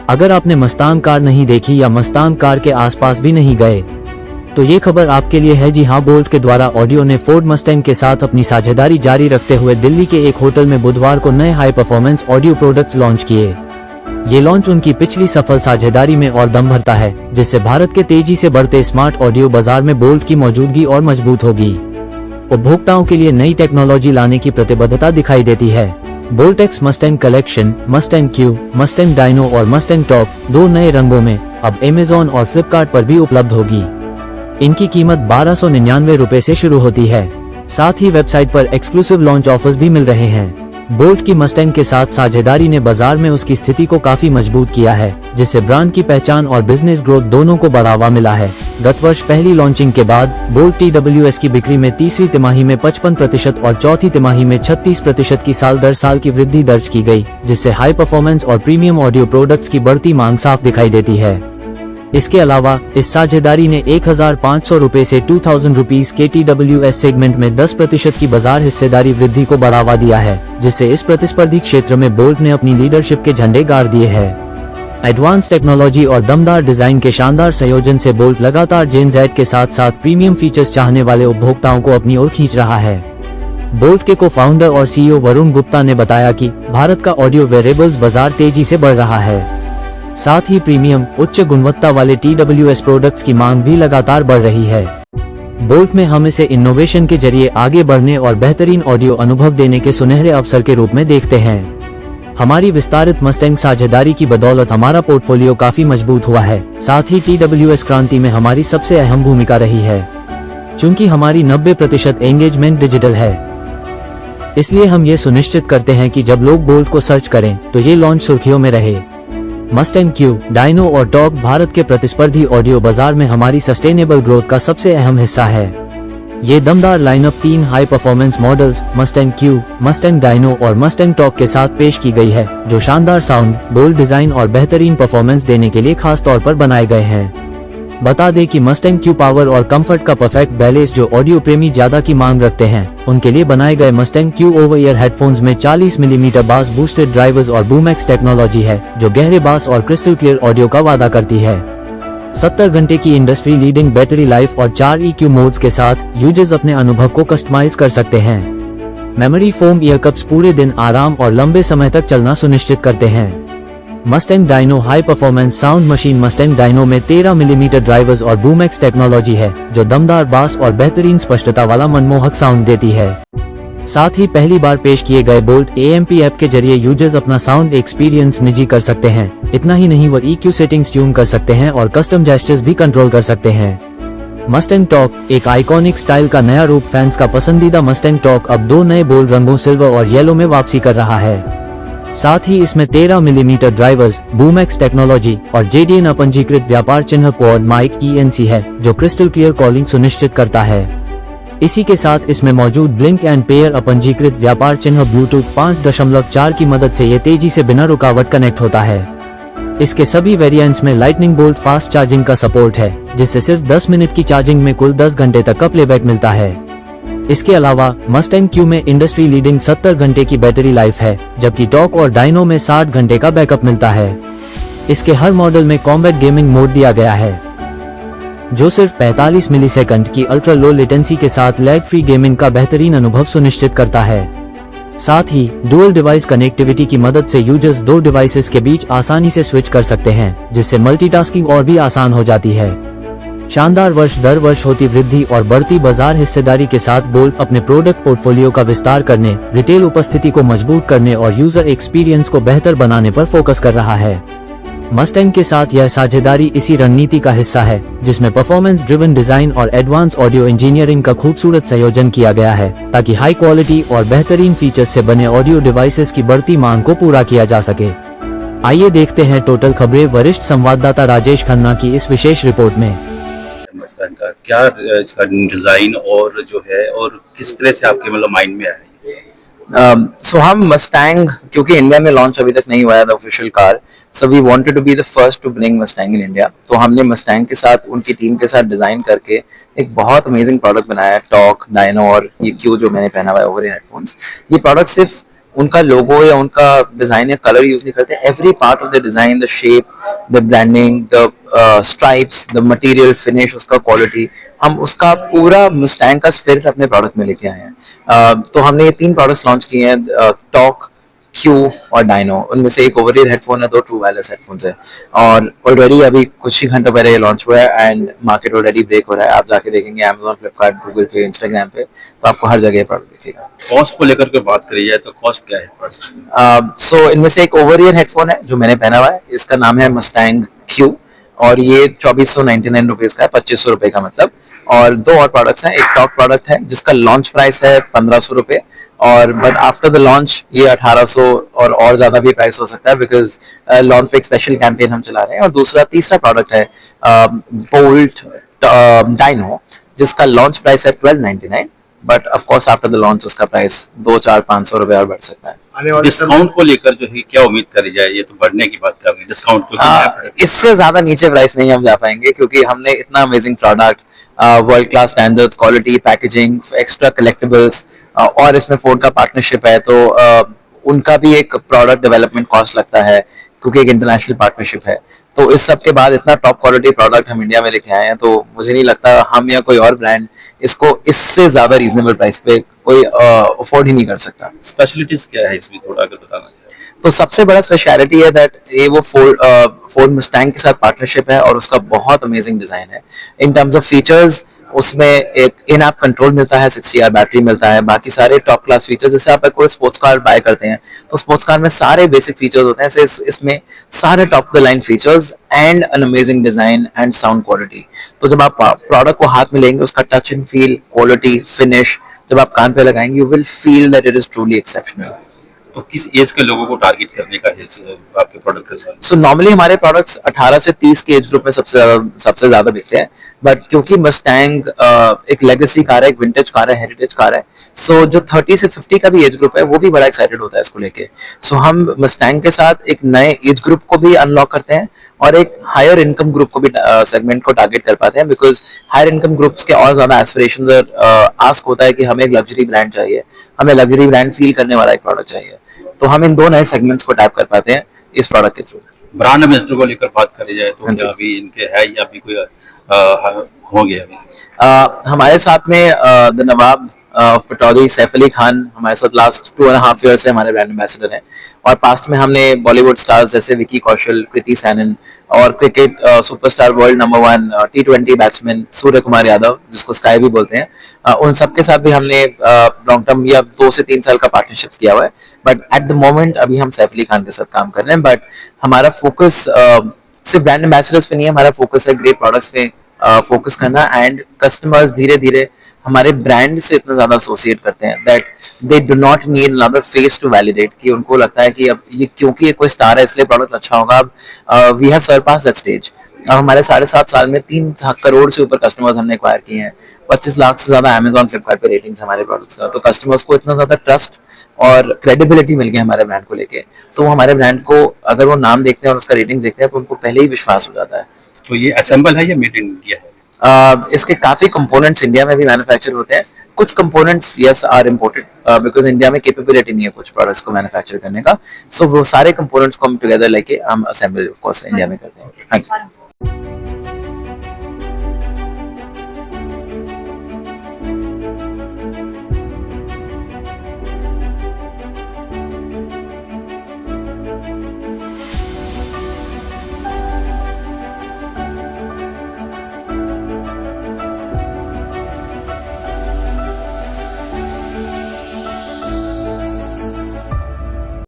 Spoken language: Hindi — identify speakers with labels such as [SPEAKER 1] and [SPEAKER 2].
[SPEAKER 1] अगर आपने मस्तांग कार नहीं देखी या मस्तांग कार के आसपास भी नहीं गए तो ये खबर आपके लिए है। जी हाँ, बोल्ट के द्वारा ऑडियो ने फोर्ड मस्टैंग के साथ अपनी साझेदारी जारी रखते हुए दिल्ली के एक होटल में बुधवार को नए high performance audio products launch किए। ये लॉन्च उनकी पिछली सफल साझेदारी में और दम भरता है, जिससे भारत के तेजी से बढ़ते स्मार्ट ऑडियो बाजार में बोल्ट की मौजूदगी और मजबूत होगी। उपभोक्ताओं के लिए नई टेक्नोलॉजी लाने की प्रतिबद्धता दिखाई देती है। Bolt X Mustang collection, Mustang Q, Mustang Dyno और मस्टैंग टॉप 2 नए रंगों में अब अमेज़न और फ्लिपकार्ट पर भी उपलब्ध होगी। इनकी कीमत 1299 रुपए से शुरू होती है। साथ ही वेबसाइट पर एक्सक्लूसिव लॉन्च ऑफर्स भी मिल रहे हैं। बोल्ट की मस्टैंग के साथ साझेदारी ने बाजार में उसकी स्थिति को काफी मजबूत किया है, जिससे ब्रांड की पहचान और बिजनेस ग्रोथ दोनों को बढ़ावा मिला है। गत वर्ष पहली लॉन्चिंग के बाद बोल्ट TWS की बिक्री में तीसरी तिमाही में 55% और चौथी तिमाही में 36% की साल दर साल की वृद्धि दर्ज की गई, जिससे हाई परफॉर्मेंस और प्रीमियम ऑडियो प्रोडक्ट्स की बढ़ती मांग साफ दिखाई देती है। इसके अलावा इस साझेदारी ने 1500 रुपए से 2000 रुपीज के TWS सेगमेंट में 10% की बाजार हिस्सेदारी वृद्धि को बढ़ावा दिया है, जिससे इस प्रतिस्पर्धी क्षेत्र में बोल्ट ने अपनी लीडरशिप के झंडे गाड़ दिए हैं। एडवांस टेक्नोलॉजी और दमदार डिजाइन के शानदार संयोजन से बोल्ट लगातार जेन Z के साथ साथ प्रीमियम फीचर्स चाहने वाले उपभोक्ताओं को अपनी ओर खींच रहा है। बोल्ट के को फाउंडर और CEO वरुण गुप्ता ने बताया कि भारत का ऑडियो वेरेबल्स बाजार तेजी से बढ़ रहा है। साथ ही प्रीमियम उच्च गुणवत्ता वाले TWS प्रोडक्ट्स की मांग भी लगातार बढ़ रही है। बोल्ट में हम इसे इनोवेशन के जरिए आगे बढ़ने और बेहतरीन ऑडियो अनुभव देने के सुनहरे अवसर के रूप में देखते हैं। हमारी विस्तारित मस्टैंग साझेदारी की बदौलत हमारा पोर्टफोलियो काफी मजबूत हुआ है। साथ ही TWS क्रांति में हमारी सबसे अहम भूमिका रही है, चूंकि हमारी 90% एंगेजमेंट डिजिटल है। इसलिए हम ये सुनिश्चित करते हैं कि जब लोग बोल्ट को सर्च करें तो ये लॉन्च सुर्खियों में रहे। मस्टैंग क्यू, डायनो और टॉक भारत के प्रतिस्पर्धी ऑडियो बाजार में हमारी सस्टेनेबल ग्रोथ का सबसे अहम हिस्सा है। ये दमदार lineup 3 high performance models Mustang Q, Mustang Dyno और मस्टैंग टॉक के साथ पेश की गई है, जो शानदार साउंड, बोल्ड डिजाइन और बेहतरीन परफॉर्मेंस देने के लिए खास तौर पर बनाए गए हैं। बता दें कि मस्टैंग क्यू पावर और कंफर्ट का परफेक्ट बैलेंस जो ऑडियो प्रेमी ज्यादा की मांग रखते हैं, उनके लिए बनाए गए Mustang Q over ear headphones में 40 मिलीमीटर बास बूस्टेड ड्राइवर्स और बूमैक्स टेक्नोलॉजी है, जो गहरे बास और क्रिस्टल क्लियर ऑडियो का वादा करती है। 70 घंटे की इंडस्ट्री लीडिंग बैटरी लाइफ और 4 EQ मोड्स के साथ यूजर्स अपने अनुभव को कस्टमाइज कर सकते हैं। मेमोरी फोम ईयरकप्स पूरे दिन आराम और लंबे समय तक चलना सुनिश्चित करते हैं। Mustang Dyno high performance sound machine Mustang Dyno में 13 मिलीमीटर ड्राइवर्स और बूमैक्स टेक्नोलॉजी है, जो दमदार बास और बेहतरीन स्पष्टता वाला मनमोहक साउंड देती है। साथ ही पहली बार पेश किए गए बोल्ट AMP ऐप के जरिए यूजर्स अपना साउंड एक्सपीरियंस निजी कर सकते हैं। इतना ही नहीं, वो EQ सेटिंग्स ट्यून कर सकते हैं और कस्टम जेस्चर्स भी कंट्रोल कर सकते हैं। मस्टैंग टॉक एक आइकॉनिक स्टाइल का नया रूप, फैंस का पसंदीदा मस्टैंग टॉक अब 2 नए बोल्ड रंगों सिल्वर और येलो में वापसी कर रहा है। साथ ही इसमें 13 मिलीमीटर ड्राइवर्स, बूमैक्स टेक्नोलॉजी और JDN अपंजीकृत व्यापार चिन्ह क्वाड माइक ENC है, जो क्रिस्टल क्लियर कॉलिंग सुनिश्चित करता है। इसी के साथ इसमें मौजूद ब्लिंक एंड पेयर अपंजीकृत व्यापार चिन्ह ब्लूटूथ 5.4 की मदद से ये तेजी से बिना रुकावट कनेक्ट होता है। इसके सभी वेरिएंट्स में लाइटनिंग बोल्ट फास्ट चार्जिंग का सपोर्ट है, जिससे सिर्फ 10 मिनट की चार्जिंग में कुल 10 घंटे तक का प्लेबैक मिलता है। इसके अलावा मस्टैंग क्यू में इंडस्ट्री लीडिंग 70 घंटे की बैटरी लाइफ है, जबकि टॉक और डायनो में 60 घंटे का बैकअप मिलता है। इसके हर मॉडल में कॉम्बैट गेमिंग मोड दिया गया है, जो सिर्फ 45 मिलीसेकंड की अल्ट्रा लो लेटेंसी के साथ लैग फ्री गेमिंग का बेहतरीन अनुभव सुनिश्चित करता है। साथ ही डुअल डिवाइस कनेक्टिविटी की मदद से यूजर्स 2 डिवाइसेस के बीच आसानी से स्विच कर सकते हैं, जिससे मल्टीटास्किंग और भी आसान हो जाती है। शानदार वर्ष दर वर्ष होती वृद्धि और बढ़ती बाजार हिस्सेदारी के साथ बोल्ट अपने प्रोडक्ट पोर्टफोलियो का विस्तार करने, रिटेल उपस्थिति को मजबूत करने और यूजर एक्सपीरियंस को बेहतर बनाने पर फोकस कर रहा है। मस्टैंग के साथ यह साझेदारी इसी रणनीति का हिस्सा है, जिसमें परफॉर्मेंस ड्रिवन डिजाइन और एडवांस ऑडियो इंजीनियरिंग का खूबसूरत संयोजन किया गया है, ताकि हाई क्वालिटी और बेहतरीन फीचर्स से बने ऑडियो डिवाइसेस की बढ़ती मांग को पूरा किया जा सके। आइए देखते हैं टोटल खबरें वरिष्ठ संवाददाता राजेश खन्ना की इस विशेष रिपोर्ट में।
[SPEAKER 2] मस्टैंग का क्या इसका डिजाइन और जो है और किस तरह से आपके मतलब माइंड में आया?
[SPEAKER 3] सो हम मस्टैंग, क्योंकि इंडिया में लॉन्च अभी तक नहीं हुआ है the official car, so we wanted to be the first to bring Mustang in India. तो हमने मस्टैंग के साथ, उनकी टीम के साथ डिजाइन करके एक बहुत अमेजिंग प्रोडक्ट बनाया है, टॉक, डायनो और ये क्यू जो मैंने पहना हुआ है ओवर ईयर हेडफोन्स। ये प्रोडक्ट सिर्फ उनका लोगो या उनका डिजाइन या कलर यूज नहीं करते. Every part of the design, the shape, the branding, the stripes, the material finish, उसका क्वालिटी, हम उसका पूरा मस्टैंग का स्पिरिट अपने प्रोडक्ट में लेके आए हैं. तो हमने ये 3 प्रोडक्ट्स लॉन्च किए हैं, टॉक, क्यू और डायनो. उनमें से एक ओवर ईयर हेडफोन है, 2 ट्रू वायरलेस हेडफोन्स है, और ऑलरेडी अभी कुछ ही घंटों पहले ये लॉन्च हुआ है एंड मार्केट ऑलरेडी ब्रेक हो रहा है. आप जाके देखेंगे Amazon, फ्लिपकार्ट, गूगल पे, इंस्टाग्राम पे, तो आपको हर जगह प्रोडक्ट दिखेगा.
[SPEAKER 2] कॉस्ट को लेकर के बात करी जाए तो कॉस्ट क्या है?
[SPEAKER 3] सो इनमें से एक ओवर ईयर हेडफोन है जो मैंने पहना हुआ है, इसका नाम है मस्टैंग क्यू, और ये 2499 रुपीज का है, 2500 रुपए का मतलब. और 2 और प्रोडक्ट्स हैं. एक टॉप प्रोडक्ट है जिसका लॉन्च प्राइस है 1500 रुपए, और बट आफ्टर द लॉन्च ये 1800 और ज्यादा भी प्राइस हो सकता है, बिकॉज लॉन्च पे एक स्पेशल कैंपेन हम चला रहे हैं. और तीसरा प्रोडक्ट है बोल्ट डायनो, जिसका लॉन्च प्राइस है 1299, but of course after the launch उसका प्राइस 200-400-500 रुपए और बढ़ सकता है.
[SPEAKER 2] डिस्काउंट को लेकर जो है क्या उम्मीद करी जाए? ये तो बढ़ने की बात कर रहे हैं, डिस्काउंट को
[SPEAKER 3] इससे ज्यादा नीचे प्राइस नहीं हम जा पाएंगे, क्योंकि हमने इतना amazing product, world class standards, quality, packaging, extra collectibles, और इसमें फोर्ड का पार्टनरशिप है, तो उनका भी एक प्रोडक्ट डेवलपमेंट कॉस्ट लगता है, क्योंकि एक इंटरनेशनल पार्टनरशिप है. तो इस सब के बाद इतना टॉप क्वालिटी प्रोडक्ट हम इंडिया में लेके आए हैं, तो मुझे नहीं लगता हम या कोई और ब्रांड इसको इससे ज्यादा रीजनेबल प्राइस पे कोई अफोर्ड ही नहीं कर सकता.
[SPEAKER 2] स्पेशलिटीज क्या है इसमें, थोड़ा अगर बताना चाहिए.
[SPEAKER 3] तो सबसे बड़ा स्पेशलिटी है दैट ये वो फोर्ड मस्टैंग के साथ पार्टनरशिप है, और उसका बहुत अमेजिंग डिजाइन है. इन टर्म्स ऑफ फीचर्स, उसमें एक इन ऐप कंट्रोल मिलता है, 60 बैटरी मिलता है, बाकी सारे टॉप क्लास फीचर्स. जैसे आप कोई स्पोर्ट्स कार बाय करते हैं तो स्पोर्ट्स कार में सारे बेसिक फीचर्स होते हैं, इसमें सारे top the line features and an amazing design and sound quality. तो जब आप प्रोडक्ट को हाथ में लेंगे, उसका touch and feel, quality, finish, जब आप कान पे लगाएंगे, you will feel that it is truly exceptional.
[SPEAKER 2] तो किस एज के लोगों को टारगेट करने का है आपके प्रोडक्ट के?
[SPEAKER 3] सो नॉर्मली हमारे प्रोडक्ट्स 18 से 30 के एज ग्रुप में सबसे ज्यादा बिकते हैं, बट क्योंकि मस्टैंग एक लेगेसी कार है, एक विंटेज कार है, हेरिटेज कार है, सो जो 30 से 50 का भी एज ग्रुप है वो भी बड़ा एक्साइटेड होता है इसको लेके. सो हम मस्टैंग के साथ एक नए एज ग्रुप को भी अनलॉक करते हैं, और एक हायर इनकम ग्रुप को भी सेगमेंट को टारगेट कर पाते हैं, बिकॉज हायर इनकम ग्रुप्स के और ज्यादा एस्पिरेशंस और आस्क होता है कि हमें एक लग्जरी ब्रांड चाहिए, हमें लग्जरी ब्रांड फील करने वाला एक प्रोडक्ट चाहिए. तो हम इन 2 नए सेगमेंट्स को टैप कर पाते हैं इस प्रोडक्ट के थ्रू.
[SPEAKER 2] ब्रांड एम्बेसडर को लेकर बात करी जाए तो क्या अभी इनके है या अभी कोई होंगे अभी?
[SPEAKER 3] हमारे साथ में द नवाब पटौदी, सैफ अली खान हमारे साथ लास्ट 2.5 ईयर से हमारे ब्रांड एम्बेसडर हैं, और पास्ट में हमने बॉलीवुड स्टार्स जैसे विकी कौशल, कृति सैनन, और cricket superstar, world number 1 T20 batsman Surya Kumar Yadav, जिसको स्काई भी बोलते हैं, उन सबके साथ भी हमने लॉन्ग टर्म या 2 से 3 साल का पार्टनरशिप किया हुआ है. बट एट द मोमेंट अभी हम सैफ अली खान के साथ काम कर रहे हैं. बट हमारा फोकस सिर्फ ब्रांड एम्बेसडर्स पे नहीं है, हमारा फोकस है ग्रेट प्रोडक्ट्स पे फोकस करना, एंड कस्टमर्स धीरे धीरे हमारे ब्रांड से इतना ज्यादा एसोसिएट करते हैं that they do not need another face to validate, कि उनको लगता है कि अब ये क्योंकि ये कोई स्टार है इसलिए प्रोडक्ट अच्छा होगा. अब we have surpass that stage. हमारे 7.5 साल में 3 करोड़ से ऊपर कस्टमर्स हमने एक्वायर किए हैं, 25 लाख से ज्यादा Amazon, फ्लिपकार्ट पे रेटिंग्स हमारे प्रोडक्ट्स का. तो कस्टमर्स को इतना ज्यादा ट्रस्ट और क्रेडिबिलिटी मिल गई हमारे ब्रांड को लेके, तो वो हमारे ब्रांड को अगर वो नाम देखते हैं और उसका रेटिंग देखते हैं तो उनको पहले ही विश्वास हो जाता है.
[SPEAKER 2] तो ये असेंबल है या मेड इन इंडिया है?
[SPEAKER 3] इसके काफी कंपोनेंट्स इंडिया में भी मैन्युफैक्चर होते हैं. कुछ components yes are imported, because India में कैपेबिलिटी नहीं है कुछ प्रोडक्ट्स को मैन्युफैक्चर करने का. सो वो सारे कंपोनेंट्स को हम टुगेदर लेके हम असेंबल ऑफ कोर्स इंडिया में करते हैं. हाँ जी.